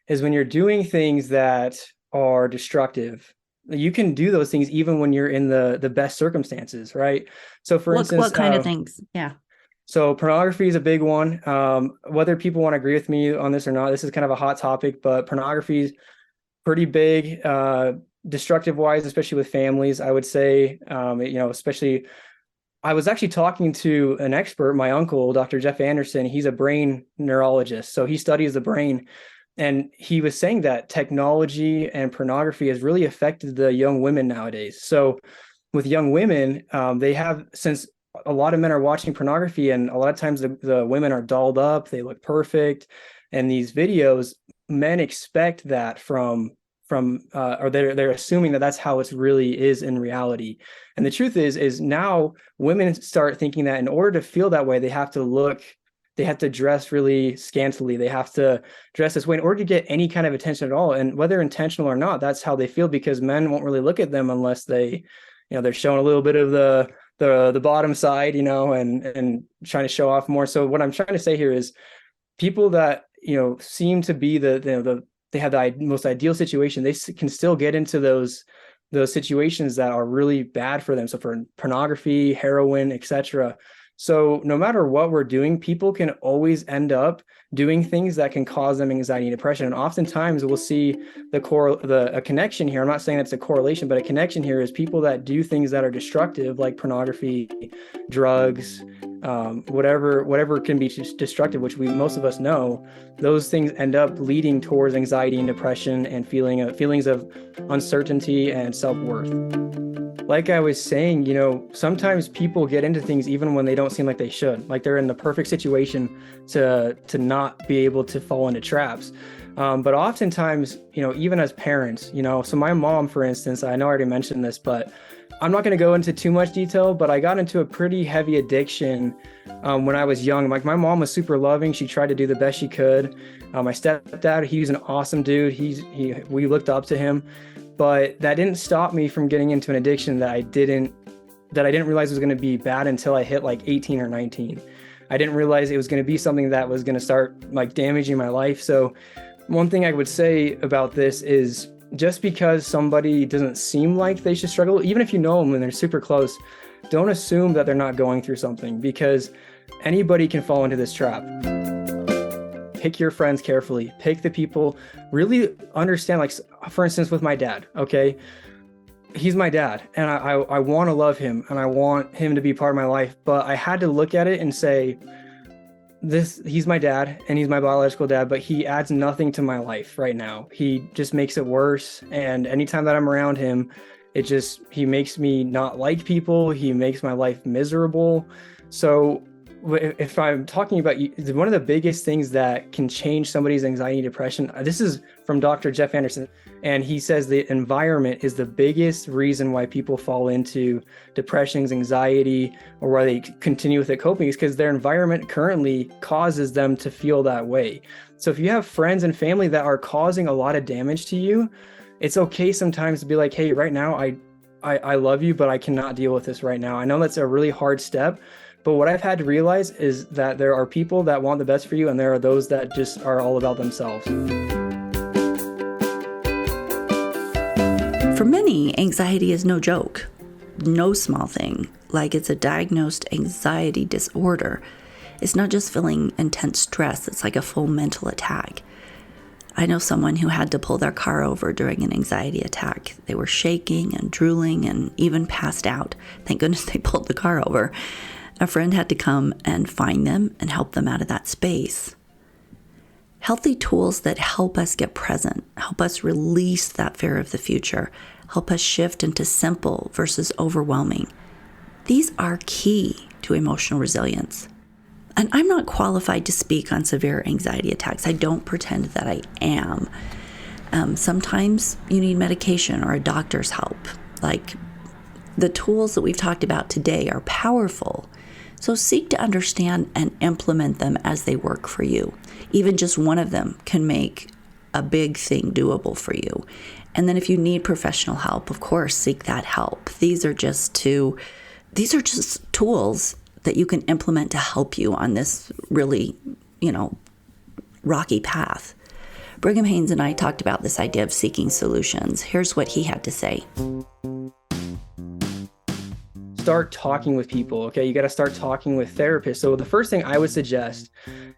when you're doing things that are destructive, you can do those things even when you're in the best circumstances, right? So for instance, what kind of things? Yeah. So pornography is a big one. Whether people want to agree with me on this or not, this is kind of a hot topic, but pornography is pretty big, destructive wise, especially with families, I would say, especially I was actually talking to an expert, my uncle, Dr. Jeff Anderson. He's a brain neurologist. So he studies the brain. And he was saying that technology and pornography has really affected the young women nowadays. So with young women, since a lot of men are watching pornography, and a lot of times the women are dolled up, they look perfect. And these videos, men expect that or they're assuming that that's how it really is in reality. And the truth is now women start thinking that in order to feel that way, they have to dress really scantily. They have to dress this way in order to get any kind of attention at all. And whether intentional or not, that's how they feel, because men won't really look at them unless they're showing a little bit of the bottom side, and trying to show off more. So what I'm trying to say here is people that, seem to be they have the most ideal situation, they can still get into those situations that are really bad for them. So for pornography, heroin, etc. So no matter what we're doing, people can always end up doing things that can cause them anxiety and depression. And oftentimes we'll see a connection here. I'm not saying that's a correlation, but a connection here is people that do things that are destructive, like pornography, drugs, whatever can be destructive, which most of us know. Those things end up leading towards anxiety and depression and feelings of uncertainty and self-worth. Like I was saying, sometimes people get into things even when they don't seem like they should, like they're in the perfect situation to not be able to fall into traps. But oftentimes, even as parents, so my mom, for instance, I know I already mentioned this, but I'm not going to go into too much detail, but I got into a pretty heavy addiction when I was young. Like, my mom was super loving. She tried to do the best she could. My stepdad, he's an awesome dude. We looked up to him. But that didn't stop me from getting into an addiction that I didn't realize was going to be bad until I hit like 18 or 19. I didn't realize it was going to be something that was going to start like damaging my life. So one thing I would say about this is just because somebody doesn't seem like they should struggle, even if you know them and they're super close, don't assume that they're not going through something, because anybody can fall into this trap. Pick your friends carefully. Pick the people, really understand, like, for instance, with my dad, okay? He's my dad, and I want to love him, and I want him to be part of my life, but I had to look at it and say, he's my dad and he's my biological dad, but he adds nothing to my life right now. He just makes it worse. And anytime that I'm around him, he makes me not like people. He makes my life miserable. So if I'm talking about one of the biggest things that can change somebody's anxiety and depression, this is from Dr. Jeff Anderson, and he says the environment is the biggest reason why people fall into depression, anxiety, or why they continue with it coping, is because their environment currently causes them to feel that way. So if you have friends and family that are causing a lot of damage to you, it's okay sometimes to be like, hey, right now I love you, but I cannot deal with this right now. I know that's a really hard step, but what I've had to realize is that there are people that want the best for you, and there are those that just are all about themselves. For many, anxiety is no joke, no small thing, like it's a diagnosed anxiety disorder. It's not just feeling intense stress, it's like a full mental attack. I know someone who had to pull their car over during an anxiety attack. They were shaking and drooling and even passed out. Thank goodness they pulled the car over. A friend had to come and find them and help them out of that space. Healthy tools that help us get present, help us release that fear of the future, help us shift into simple versus overwhelming. These are key to emotional resilience. And I'm not qualified to speak on severe anxiety attacks. I don't pretend that I am. Sometimes you need medication or a doctor's help. Like, the tools that we've talked about today are powerful. So seek to understand and implement them as they work for you. Even just one of them can make a big thing doable for you. And then if you need professional help, of course, seek that help. These are just tools that you can implement to help you on this really, rocky path. Brigham Haynes and I talked about this idea of seeking solutions. Here's what he had to say. Start talking with people, okay? You got to start talking with therapists. So the first thing I would suggest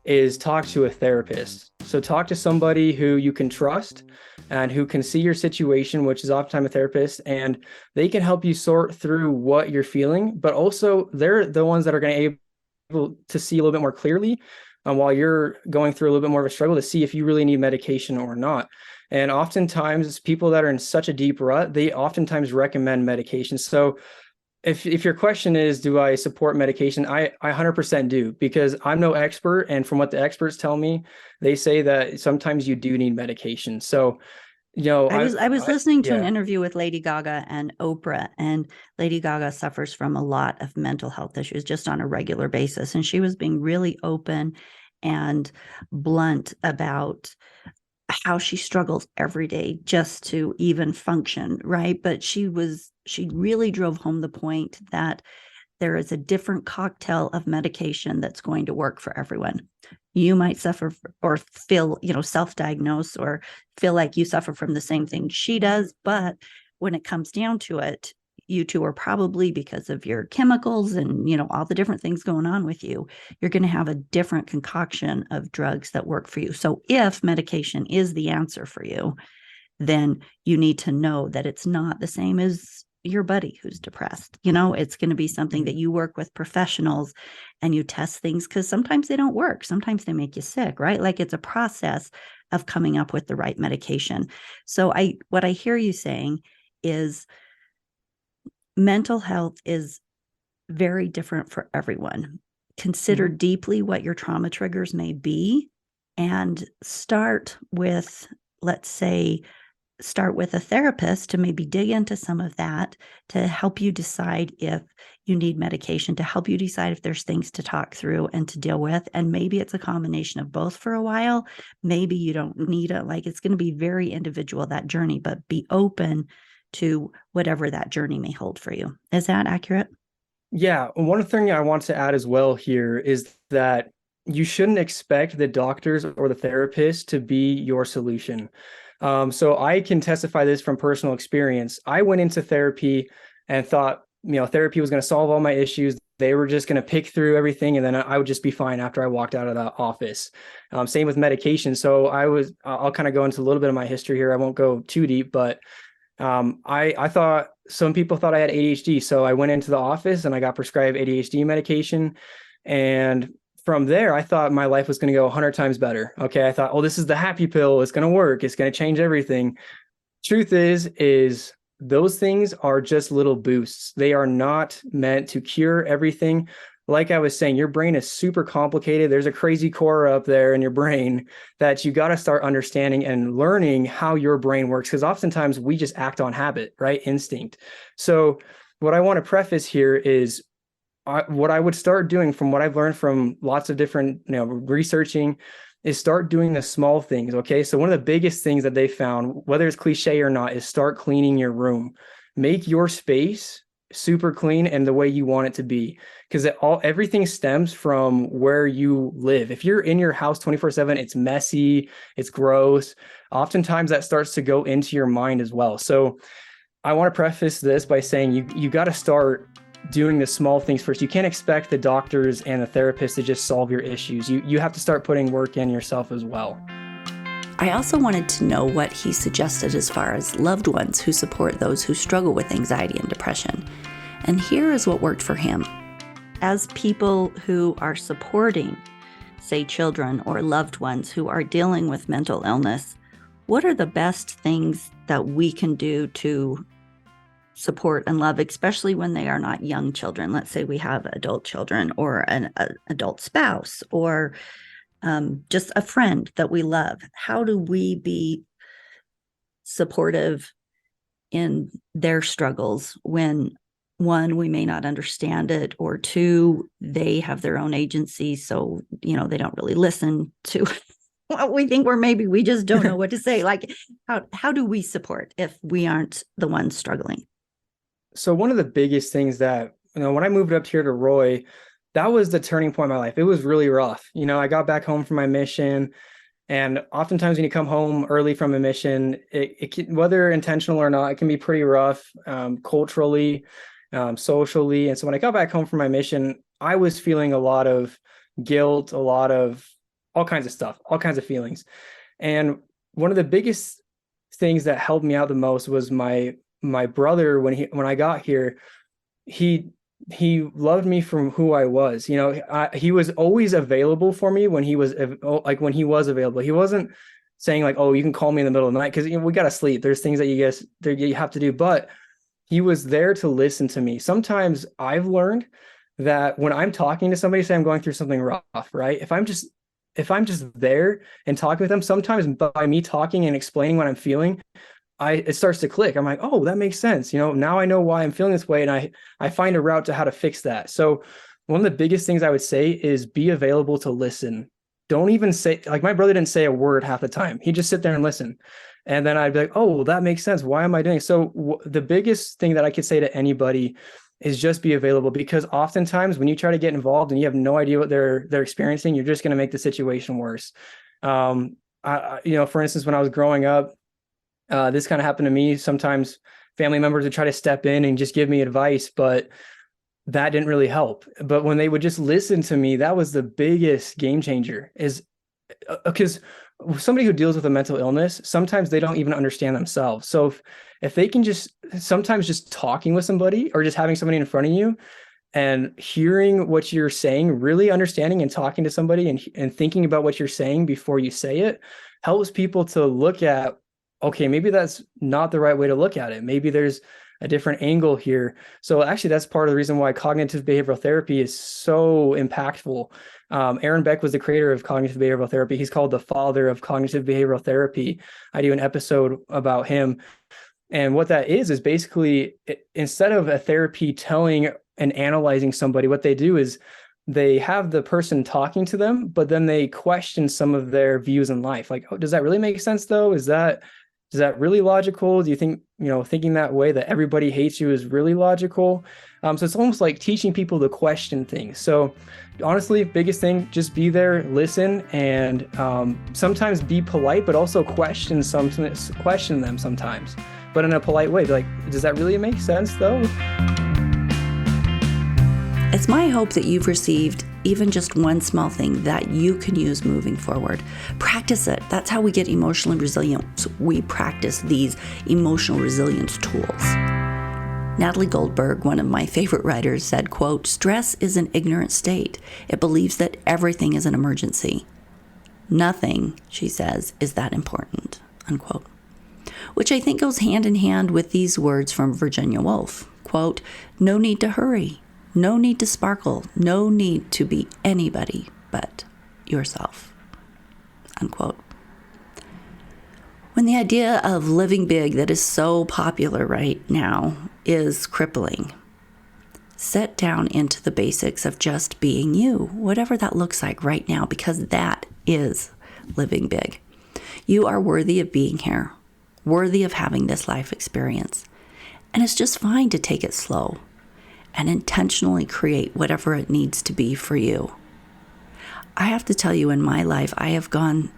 is talk to a therapist. So talk to somebody who you can trust and who can see your situation, which is oftentimes a therapist, and they can help you sort through what you're feeling, but also they're the ones that are going to be able to see a little bit more clearly while you're going through a little bit more of a struggle, to see if you really need medication or not. And oftentimes people that are in such a deep rut, they oftentimes recommend medication. So if your question is, do I support medication? I 100% do, because I'm no expert. And from what the experts tell me, they say that sometimes you do need medication. So, I was listening to an interview with Lady Gaga and Oprah, and Lady Gaga suffers from a lot of mental health issues just on a regular basis. And she was being really open and blunt about how she struggles every day just to even function, right? But she really drove home the point that there is a different cocktail of medication that's going to work for everyone. You might suffer or feel, self-diagnose or feel like you suffer from the same thing she does. But when it comes down to it, you two are probably, because of your chemicals and, all the different things going on with you, you're going to have a different concoction of drugs that work for you. So if medication is the answer for you, then you need to know that it's not the same as your buddy who's depressed. It's going to be something that you work with professionals and you test things, because sometimes they don't work. Sometimes they make you sick, right? Like, it's a process of coming up with the right medication. So what I hear you saying is mental health is very different for everyone. Consider deeply what your trauma triggers may be, and start with a therapist to maybe dig into some of that, to help you decide if you need medication, to help you decide if there's things to talk through and to deal with. And maybe it's a combination of both for a while. Maybe you don't need it. Like, it's going to be very individual, that journey, but be open to whatever that journey may hold for you. Is that accurate? Yeah. One thing I want to add as well here is that you shouldn't expect the doctors or the therapist to be your solution. So I can testify this from personal experience. I went into therapy and thought, therapy was going to solve all my issues. They were just going to pick through everything, and then I would just be fine after I walked out of the office. Same with medication. So I'll kind of go into a little bit of my history here. I won't go too deep, but I thought some people thought I had ADHD. So I went into the office and I got prescribed ADHD medication. And from there, I thought my life was going to go 100 times better. Okay. I thought, oh, this is the happy pill. It's going to work. It's going to change everything. Truth is those things are just little boosts. They are not meant to cure everything. Like I was saying, your brain is super complicated. There's a crazy core up there in your brain that you got to start understanding and learning how your brain works. Because oftentimes we just act on habit, right? Instinct. So what I want to preface here is what I would start doing from what I've learned from lots of different, researching, is start doing the small things. Okay. So one of the biggest things that they found, whether it's cliche or not, is start cleaning your room. Make your space super clean and the way you want it to be, because everything stems from where you live. If you're in your house 24/7, it's messy, it's gross. Oftentimes that starts to go into your mind as well. So I want to preface this by saying you got to start doing the small things first. You can't expect the doctors and the therapists to just solve your issues. You have to start putting work in yourself as well. I also wanted to know what he suggested as far as loved ones who support those who struggle with anxiety and depression. And here is what worked for him. As people who are supporting, say, children or loved ones who are dealing with mental illness, what are the best things that we can do to support and love, especially when they are not young children? Let's say we have adult children or an adult spouse or just a friend that we love. How do we be supportive in their struggles when, one, we may not understand it, or two, they have their own agency, so they don't really listen to what we think, or maybe we just don't know what to say. Like, how do we support if we aren't the ones struggling? So one of the biggest things that, when I moved up here to Roy, that was the turning point in my life. It was really rough. I got back home from my mission, and oftentimes when you come home early from a mission, it can, whether intentional or not, it can be pretty rough, culturally, socially. And so when I got back home from my mission, I was feeling a lot of guilt, a lot of all kinds of stuff, all kinds of feelings. And one of the biggest things that helped me out the most was my brother. When I got here, he loved me from who I was. He was always available for me when he was available. He wasn't saying like, oh, you can call me in the middle of the night, because we got to sleep. There's things that you have to do, but he was there to listen to me. Sometimes I've learned that when I'm talking to somebody, say I'm going through something rough, right? If I'm just there and talking with them, sometimes by me talking and explaining what I'm feeling, it starts to click. I'm like, oh, that makes sense. Now I know why I'm feeling this way. And I find a route to how to fix that. So one of the biggest things I would say is be available to listen. Don't even say, like, my brother didn't say a word half the time. He'd just sit there and listen. And then I'd be like, oh, well, that makes sense. Why am I doing it? So the biggest thing that I could say to anybody is just be available, because oftentimes when you try to get involved and you have no idea what they're experiencing, you're just going to make the situation worse. For instance, when I was growing up, this kind of happened to me. Sometimes family members would try to step in and just give me advice, but that didn't really help. But when they would just listen to me, that was the biggest game changer, is because somebody who deals with a mental illness, sometimes they don't even understand themselves. So if they can sometimes just talking with somebody or just having somebody in front of you and hearing what you're saying, really understanding and talking to somebody and thinking about what you're saying before you say it, helps people to look at, okay, maybe that's not the right way to look at it. Maybe there's a different angle here. So actually, that's part of the reason why cognitive behavioral therapy is so impactful. Aaron Beck was the creator of cognitive behavioral therapy. He's called the father of cognitive behavioral therapy. I do an episode about him. And what that is basically, instead of a therapy telling and analyzing somebody, what they do is they have the person talking to them, but then they question some of their views in life. Like, oh, does that really make sense though? Does is that really logical? Do you think, thinking that way that everybody hates you is really logical? So it's almost like teaching people to question things. So honestly, biggest thing, just be there, listen, and sometimes be polite, but also question them sometimes, but in a polite way. Be like, does that really make sense though? It's my hope that you've received even just one small thing that you can use moving forward. Practice it. That's how we get emotionally resilient. We practice these emotional resilience tools. Natalie Goldberg, one of my favorite writers, said, quote, "Stress is an ignorant state. It believes that everything is an emergency. Nothing," she says, "is that important," unquote. Which I think goes hand in hand with these words from Virginia Woolf. Quote, "No need to hurry. No need to sparkle. No need to be anybody but yourself," unquote. When the idea of living big that is so popular right now is crippling, set down into the basics of just being you, whatever that looks like right now, because that is living big. You are worthy of being here, worthy of having this life experience. And it's just fine to take it slow and intentionally create whatever it needs to be for you. I have to tell you, in my life, I have gone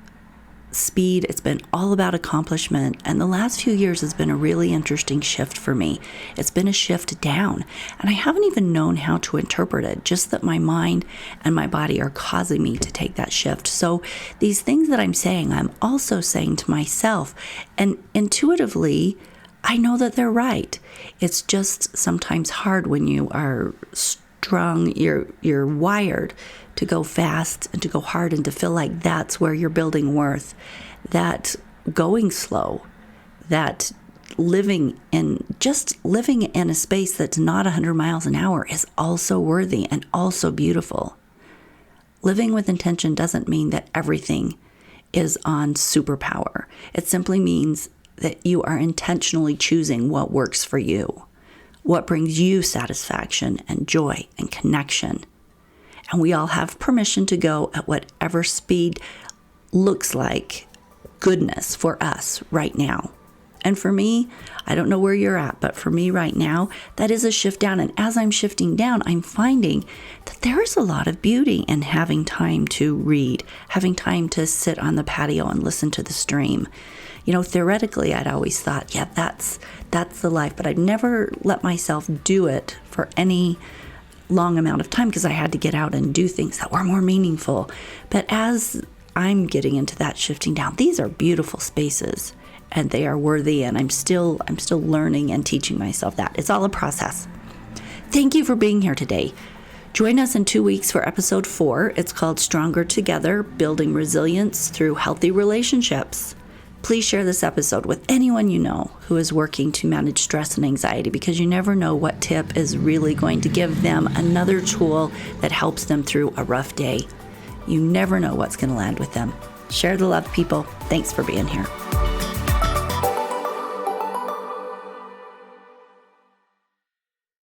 speed. It's been all about accomplishment. And the last few years has been a really interesting shift for me. It's been a shift down. And I haven't even known how to interpret it, just that my mind and my body are causing me to take that shift. So these things that I'm saying, I'm also saying to myself. And intuitively, I know that they're right. It's just sometimes hard when you are strung, you're wired to go fast and to go hard and to feel like that's where you're building worth. That going slow, that living in a space that's not 100 miles an hour is also worthy and also beautiful. Living with intention doesn't mean that everything is on superpower. It simply means that you are intentionally choosing what works for you, what brings you satisfaction and joy and connection. And we all have permission to go at whatever speed looks like goodness for us right now. And for me, I don't know where you're at, but for me right now, that is a shift down. And as I'm shifting down, I'm finding that there is a lot of beauty in having time to read, having time to sit on the patio and listen to the stream. Theoretically, I'd always thought, yeah, that's the life, but I'd never let myself do it for any long amount of time because I had to get out and do things that were more meaningful. But as I'm getting into that shifting down, these are beautiful spaces and they are worthy, and I'm still learning and teaching myself that. It's all a process. Thank you for being here today. Join us in 2 weeks for episode 4. It's called Stronger Together, Building Resilience Through Healthy Relationships. Please share this episode with anyone you know who is working to manage stress and anxiety, because you never know what tip is really going to give them another tool that helps them through a rough day. You never know what's going to land with them. Share the love, people. Thanks for being here.